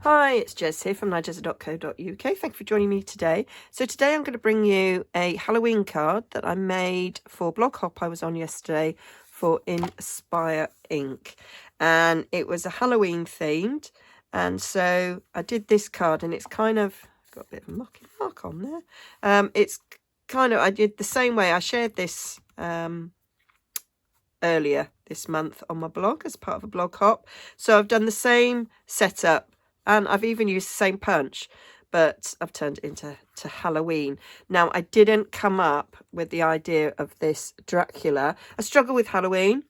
Hi, it's Jez here from Nigezza.co.uk. Thank you for joining me today. So today I'm going to bring you a Halloween card that I made for Blog Hop I was on yesterday for Inspire Ink. And it was a Halloween themed. And so I did this card and it's kind of got a bit of a mark on there. It's kind of, I did the same way. I shared this earlier this month on my blog as part of a Blog Hop. So I've done the same setup. And I've even used the same punch, but I've turned it into Halloween. Now, I didn't come up with the idea of this Dracula. I struggle with Halloween.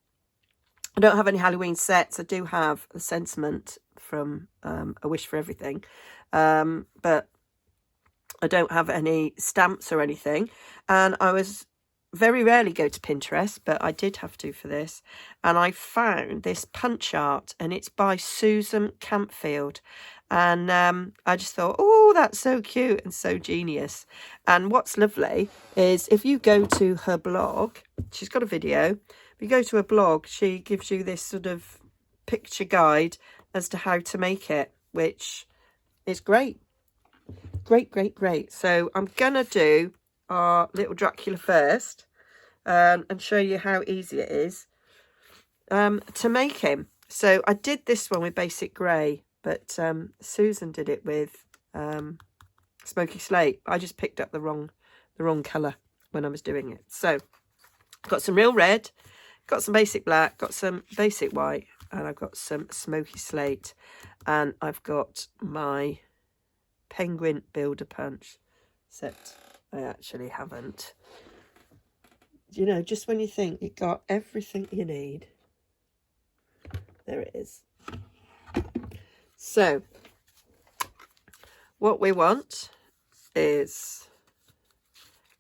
I don't have any Halloween sets. I do have a sentiment from A Wish for Everything. But I don't have any stamps or anything. And I was very rarely go to Pinterest, but I did have to for this. And I found this punch art and it's by Susan Campfield. And I just thought, oh, that's so cute and so genius. And what's lovely is if you go to her blog, she's got a video. If you go to her blog, she gives you this sort of picture guide as to how to make it, which is great. Great. So I'm going to do our little Dracula first and show you how easy it is to make him. So I did this one with basic grey, but Susan did it with smoky slate. I just picked up the wrong colour when I was doing it. So got some real red, got some basic black, got some basic white, and I've got some smoky slate, and I've got my penguin builder punch, except I actually haven't. You know, just when you think you've got everything you need, there it is. So what we want is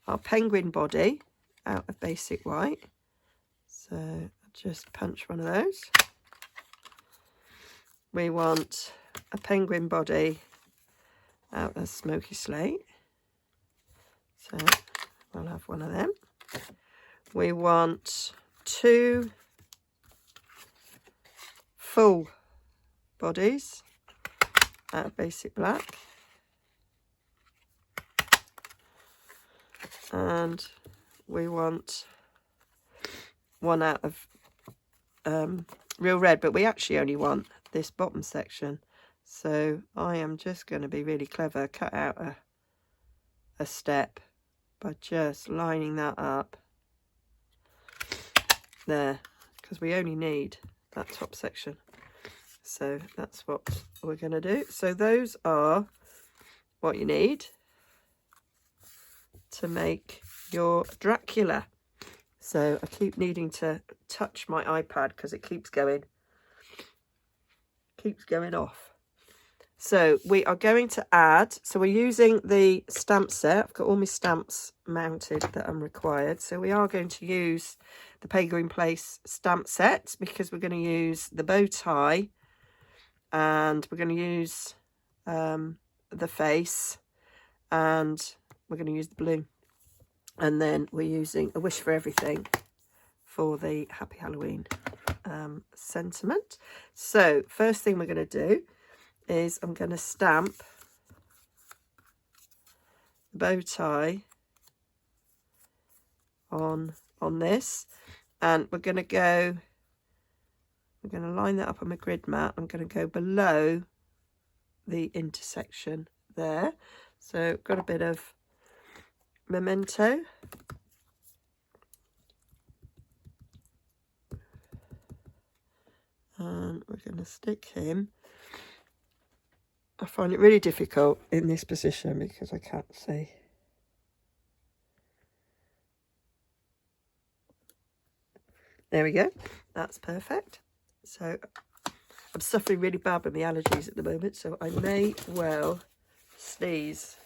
our penguin body out of basic white. So I'll just punch one of those. We want a penguin body out of smoky slate. So we'll have one of them. We want 2 full bodies out of basic black. And we want 1 out of real red, but we actually only want this bottom section. So I am just going to be really clever, cut out a step by just lining that up there, because we only need that top section. So that's what we're going to do. So those are what you need to make your Dracula. So I keep needing to touch my iPad because it keeps going off. So we are going to add, so we're using the stamp set. I've got all my stamps mounted that I'm required. So we are going to use the Penguin Place stamp set because we're going to use the bow tie and we're going to use the face and we're going to use the balloon. And then we're using A Wish for Everything for the Happy Halloween sentiment. So first thing we're going to do is I'm going to stamp the bow tie on this, and we're going to line that up on my grid mat. I'm going to go below the intersection there. So got a bit of memento. And we're going to stick him. I find it really difficult in this position because I can't see. There we go. That's perfect. So I'm suffering really bad with my allergies at the moment, so I may well sneeze.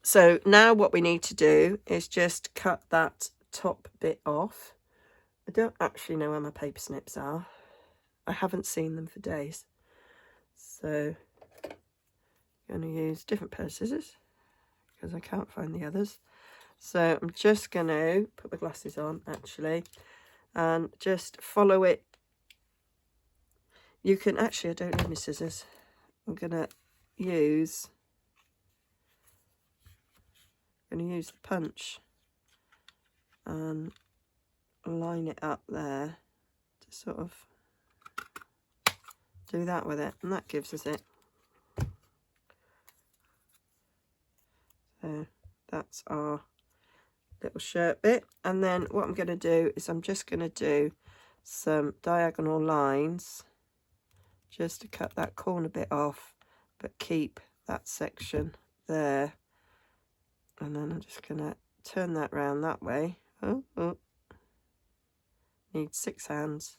So now what we need to do is just cut that top bit off. I don't actually know where my paper snips are. I haven't seen them for days. So I'm going to use different pair of scissors because I can't find the others. So I'm just going to put my glasses on actually and just follow it. You can actually, I don't need my scissors. I'm going to use the punch and line it up there to sort of do that with it, and that gives us it. So that's our little shirt bit. And then what I'm going to do is I'm just going to do some diagonal lines just to cut that corner bit off, but keep that section there. And then I'm just going to turn that round that way. Need 6 hands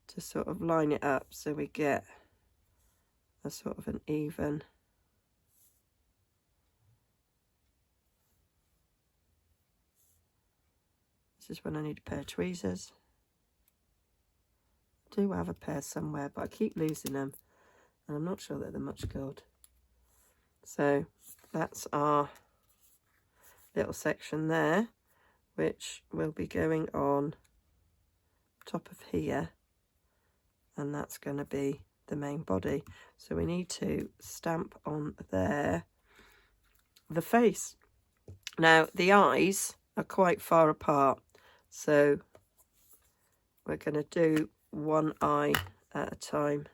to sort of line it up so we get a sort of an even. This is when I need a pair of tweezers. I do have a pair somewhere, but I keep losing them, and I'm not sure that they're much good. So that's our little section there, which will be going on top of here, and that's going to be the main body. So we need to stamp on there the face. Now the eyes are quite far apart, so we're going to do one eye at a time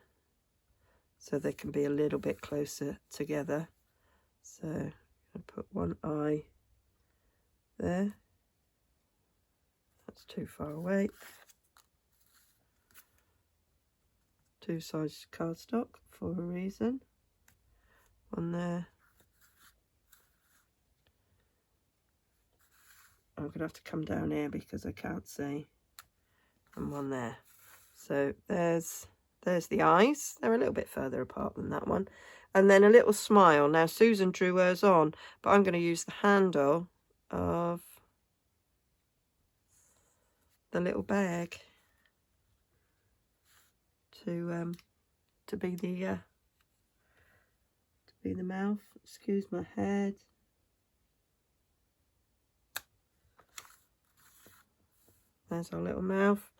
so they can be a little bit closer together. So I'm going to put one eye there. That's too far away. 2 sides cardstock for a reason. One there. I'm going to have to come down here because I can't see. And one there. So there's the eyes. They're a little bit further apart than that one. And then a little smile. Now Susan drew hers on, but I'm going to use the handle of the little bag to be the mouth. Excuse my head. There's our little mouth.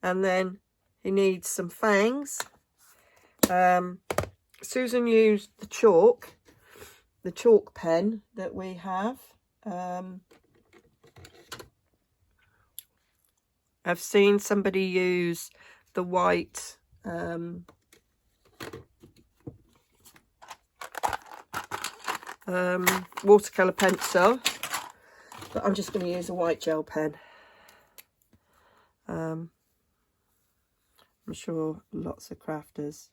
And then he needs some fangs. Susan used the chalk pen that we have. I've seen somebody use the white watercolour pencil, but I'm just going to use a white gel pen. I'm sure lots of crafters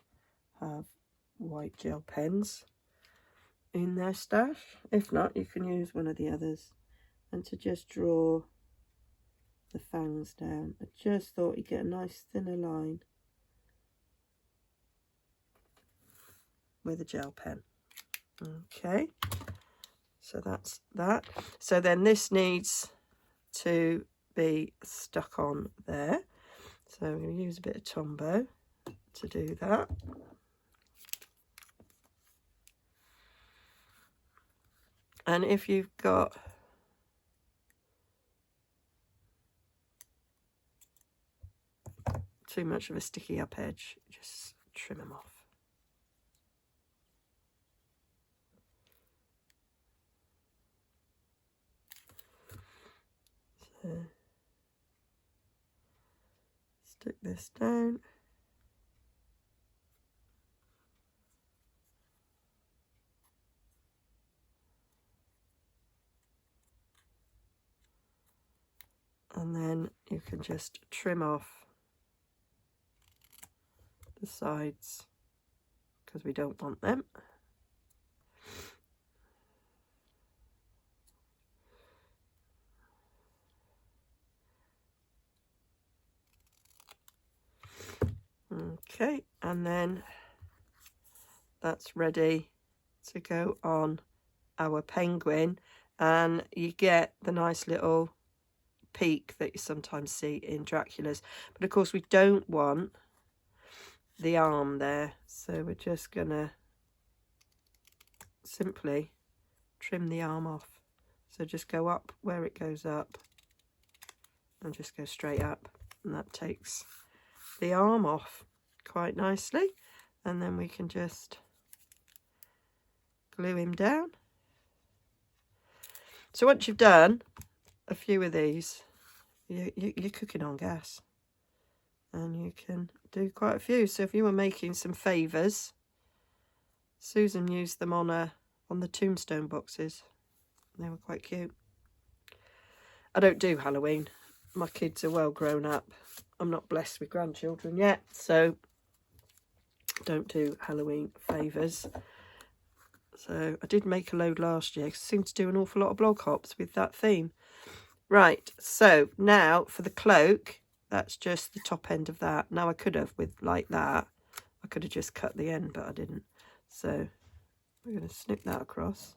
have white gel pens in their stash. If not, you can use one of the others. And to just draw the fangs down, I just thought you'd get a nice thinner line with a gel pen. Okay, so that's that. So then this needs to be stuck on there. So I'm going to use a bit of Tombow to do that. And if you've got too much of a sticky up edge, just trim them off. So stick this down. And then you can just trim off the sides because we don't want them. Okay, and then that's ready to go on our penguin, and you get the nice little peak that you sometimes see in Dracula's, but of course we don't want the arm there, so we're just gonna simply trim the arm off. So just go up where it goes up and just go straight up, and that takes the arm off quite nicely. and then we can just glue him down. So once you've done a few of these, you're cooking on gas, and you can do quite a few. So if you were making some favours, Susan used them on the tombstone boxes. They were quite cute. I don't do Halloween. My kids are well grown up. I'm not blessed with grandchildren yet, so don't do Halloween favours. So I did make a load last year, because I seem to do an awful lot of blog hops with that theme. Right, so now for the cloak, that's just the top end of that. Now I could have, with like that, I could have just cut the end, but I didn't. So we're going to snip that across.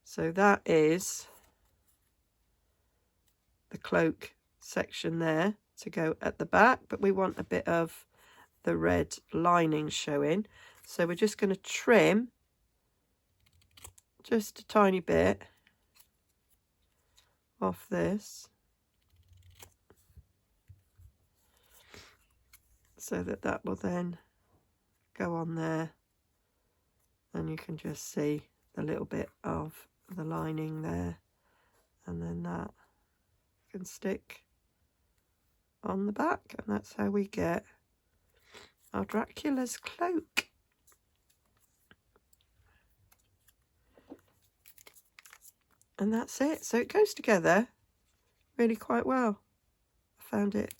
So that is the cloak section there to go at the back, but we want a bit of the red lining showing. So we're just going to trim just a tiny bit off this, so that will then go on there, and you can just see a little bit of the lining there, and then that can stick on the back, and that's how we get our Dracula's cloak. And that's it. So it goes together really quite well. I found it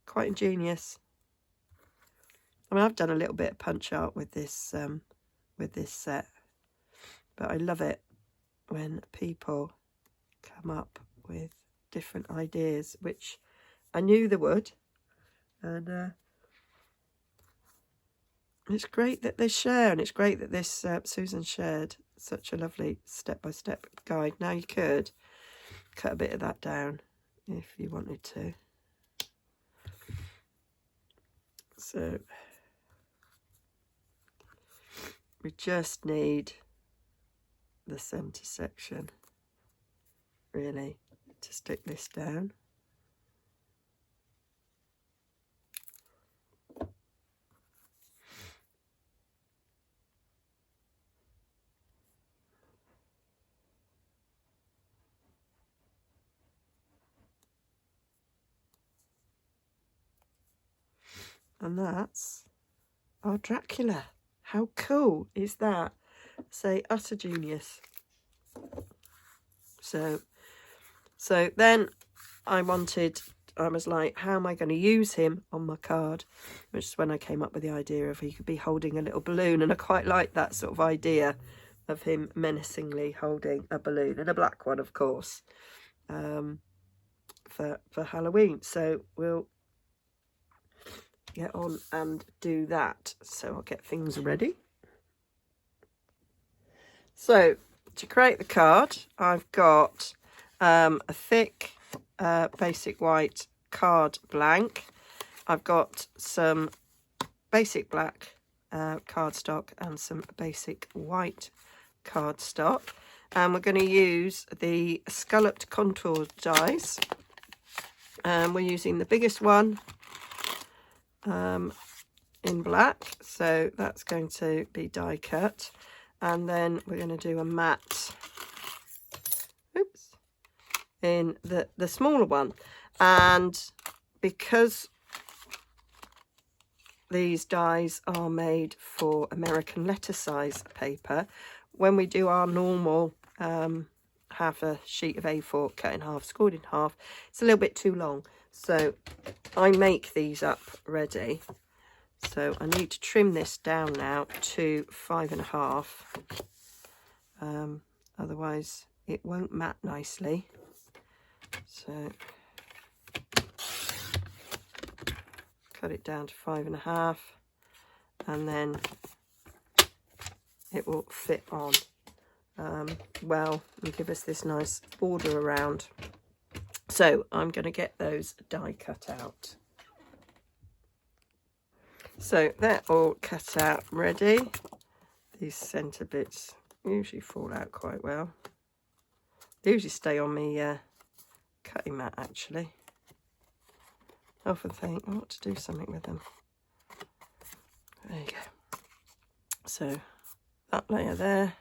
quite ingenious. I mean, I've done a little bit of punch art with this set, but I love it when people come up with different ideas, which I knew they would, and it's great that they share, and it's great that this Susan shared such a lovely step-by-step guide. Now you could cut a bit of that down if you wanted to. So we just need the centre section really to stick this down. And that's our Dracula. How cool is that? Say, utter genius. So then I was like, how am I going to use him on my card? Which is when I came up with the idea of he could be holding a little balloon. And I quite like that sort of idea of him menacingly holding a balloon, and a black one, of course, for Halloween. So we'll get on and do that. So I'll get things ready. So to create the card, I've got a thick basic white card blank. I've got some basic black cardstock and some basic white cardstock, and we're going to use the scalloped contour dies. We're using the biggest one in black, so that's going to be die cut, and then we're going to do a matte in the smaller one. And because these dies are made for American letter size paper, when we do our normal half a sheet of A4 cut in half, scored in half, it's a little bit too long. So I make these up ready. So I need to trim this down now to 5.5. Otherwise it won't mat nicely. So cut it down to 5.5, and then it will fit on well and give us this nice border around. So I'm going to get those die cut out. So they're all cut out ready. These centre bits usually fall out quite well. They usually stay on me cutting mat, actually. I often think I ought to do something with them. There you go. So that layer there,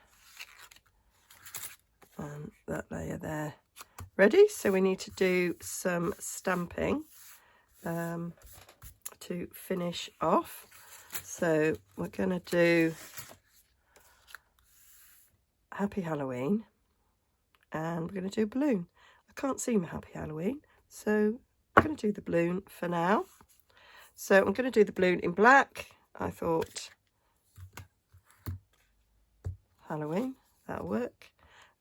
and that layer there. Ready? So we need to do some stamping to finish off. So we're going to do Happy Halloween, and we're going to do a balloon. I can't see my Happy Halloween, so I'm going to do the balloon for now. So I'm going to do the balloon in black. I thought Halloween, that'll work.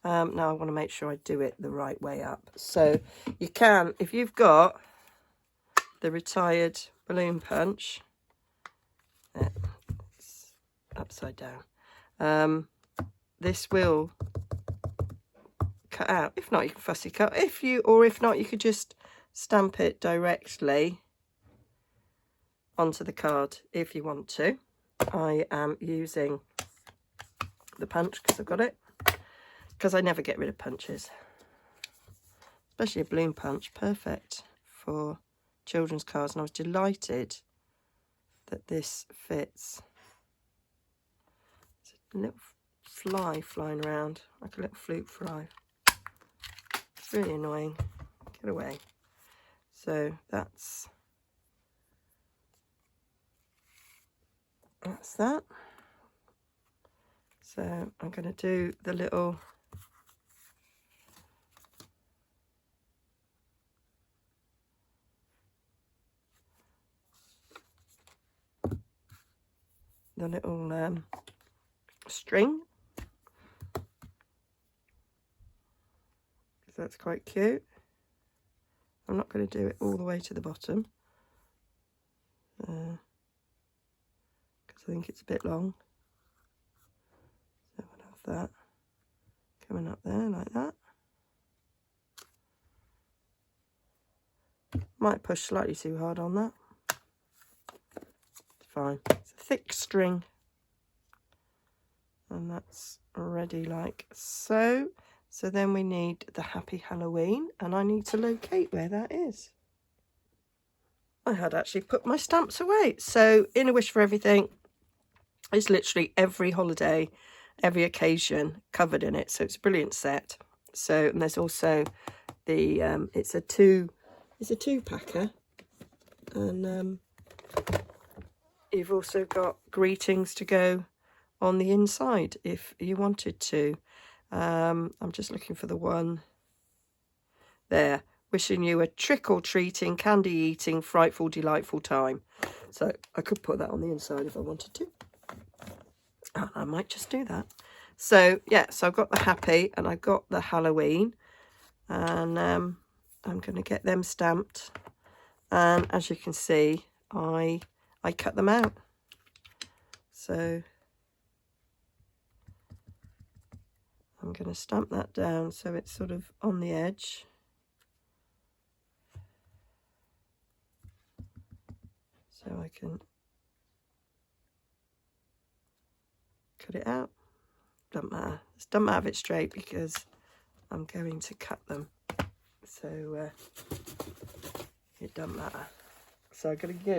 Now I want to make sure I do it the right way up. So you can, if you've got the retired balloon punch, it's upside down, this will cut out. If not, you can fussy cut. If not, you could just stamp it directly onto the card if you want to. I am using the punch because I've got it, because I never get rid of punches, especially a balloon punch. Perfect for children's cards, and I was delighted that this fits. It's a little fly flying around, like a little fruit fly. It's really annoying. Get away. So that's that. So I'm going to do the little string, because that's quite cute. I'm not going to do it all the way to the bottom, because I think it's a bit long. So we'll have that coming up there like that. Might push slightly too hard on that. It's fine. It's a thick string. And that's ready like so. So then we need the Happy Halloween, and I need to locate where that is. I had actually put my stamps away. So In a Wish for Everything is literally every holiday, every occasion covered in it. So it's a brilliant set. So, and there's also the it's a two packer, and you've also got greetings to go on the inside if you wanted to. I'm just looking for the one there. Wishing you a trick-or-treating, candy-eating, frightful, delightful time. So I could put that on the inside if I wanted to. I might just do that. So yeah, so I've got the Happy and I've got the Halloween, and I'm going to get them stamped. And as you can see, I cut them out. So I'm going to stamp that down so it's sort of on the edge. So I can cut it out. Doesn't matter. Just don't have it straight because I'm going to cut them. So it doesn't matter. So I'm going to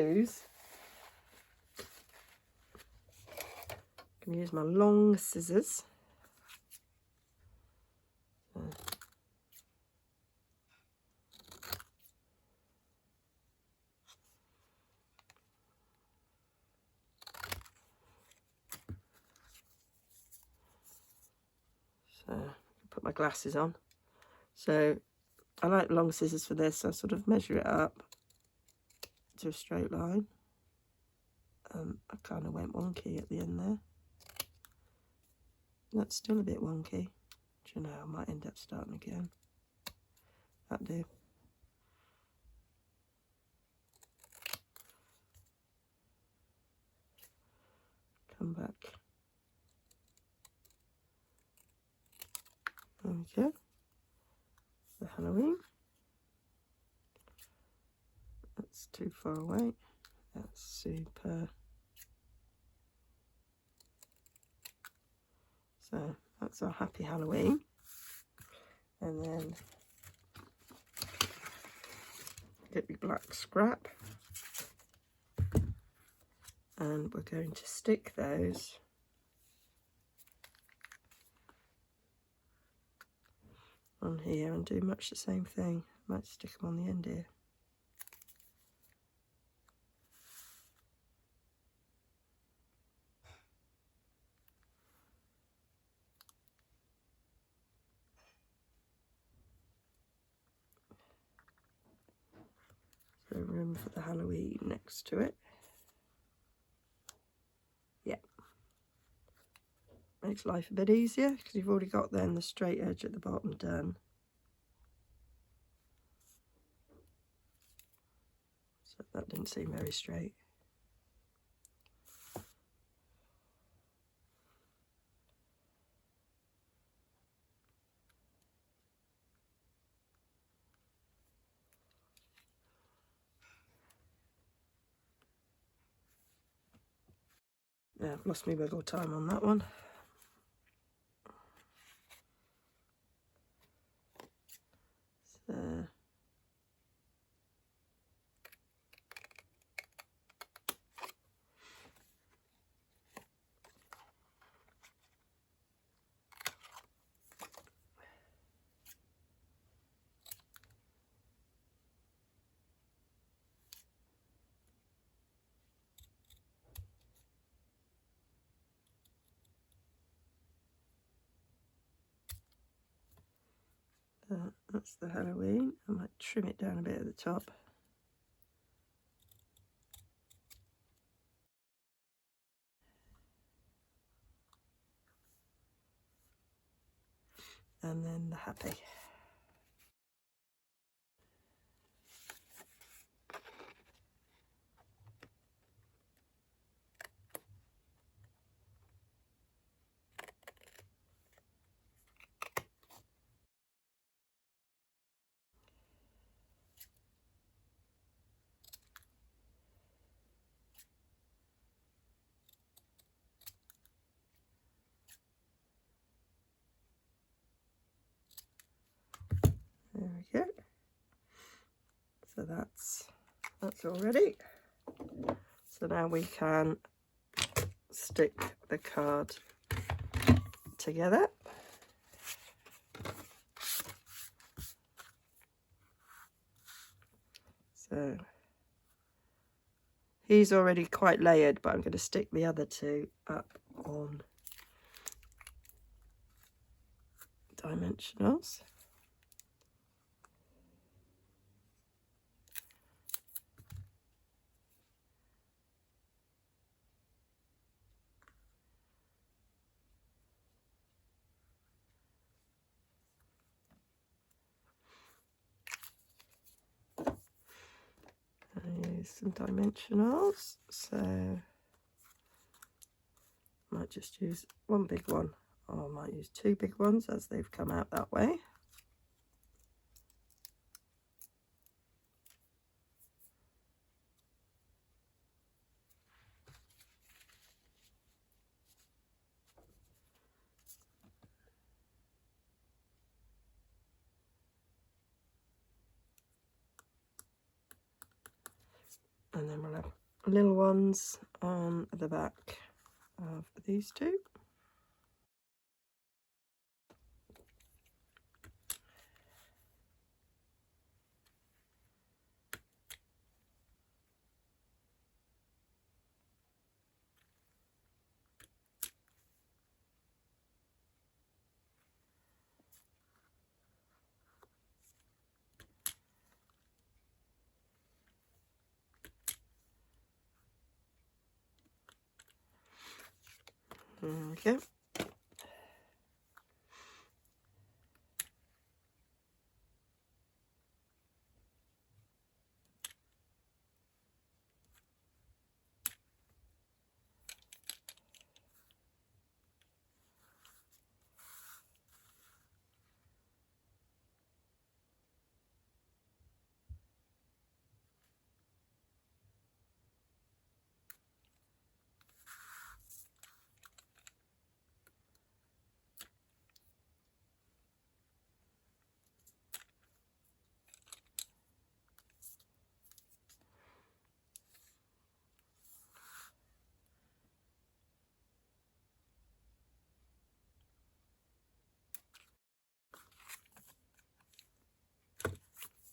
use my long scissors. So put my glasses on. So I like long scissors for this. So I sort of measure it up to a straight line. I kind of went wonky at the end there. That's still a bit wonky. Do you know, I might end up starting again. That'll do. Come back. There we go. The Halloween. That's too far away. That's super. So that's our Happy Halloween. And then get your black scrap And we're going to stick those on here and do much the same thing. Might stick them on the end here. So room for the Halloween next to it. Yeah. Makes life a bit easier because you've already got then the straight edge at the bottom done. So that didn't seem very straight. Yeah, I've lost me wiggle time on that one. So that's the Halloween. I might trim it down a bit at the top. And then the happy. There we go. So that's all ready. So now we can stick the card together. So he's already quite layered, but I'm going to stick the other two up on dimensionals. Use some dimensionals, so I might just use one big one, or I might use two big ones as they've come out that way. And then we'll have little ones on the back of these two. Okay.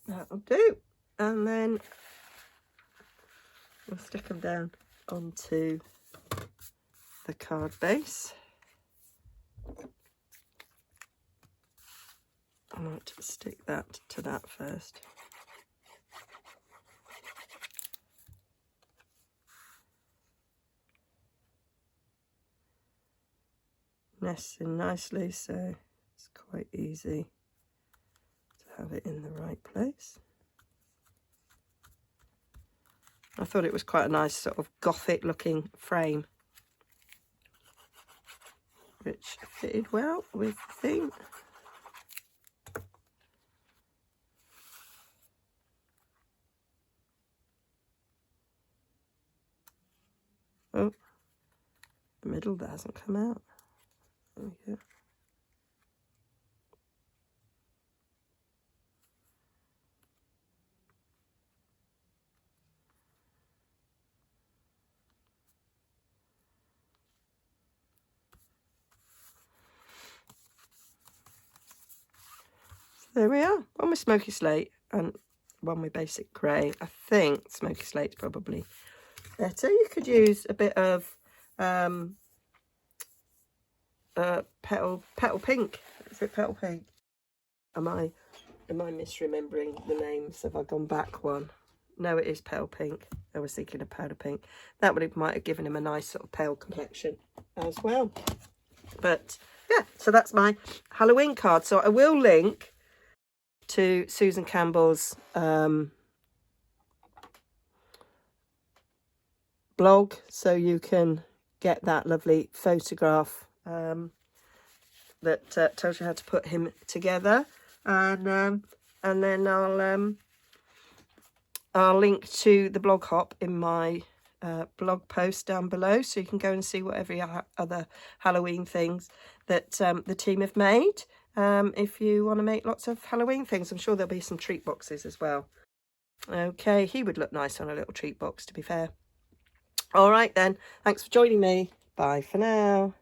That'll do. And then we'll stick them down onto the card base. I might stick that to that first. Nesting nicely, so it's quite easy to have it in the right place. I thought it was quite a nice sort of gothic looking frame, which fitted well with the theme. Oh, the middle that hasn't come out. There we go. There we are, one with smoky slate and one with basic grey. I think smoky slate's probably better. You could use a bit of petal pink. Is it petal pink? Am I misremembering the names? Have I gone back one? No, it is petal pink. I was thinking of powder pink. That might have given him a nice sort of pale complexion as well. But yeah, so that's my Halloween card. So I will link to Susan Campbell's blog, so you can get that lovely photograph that tells you how to put him together, and then I'll link to the blog hop in my blog post down below, so you can go and see whatever other Halloween things that the team have made. If you want to make lots of Halloween things, I'm sure there'll be some treat boxes as well. Okay, he would look nice on a little treat box, to be fair. All right then, thanks for joining me. Bye for now.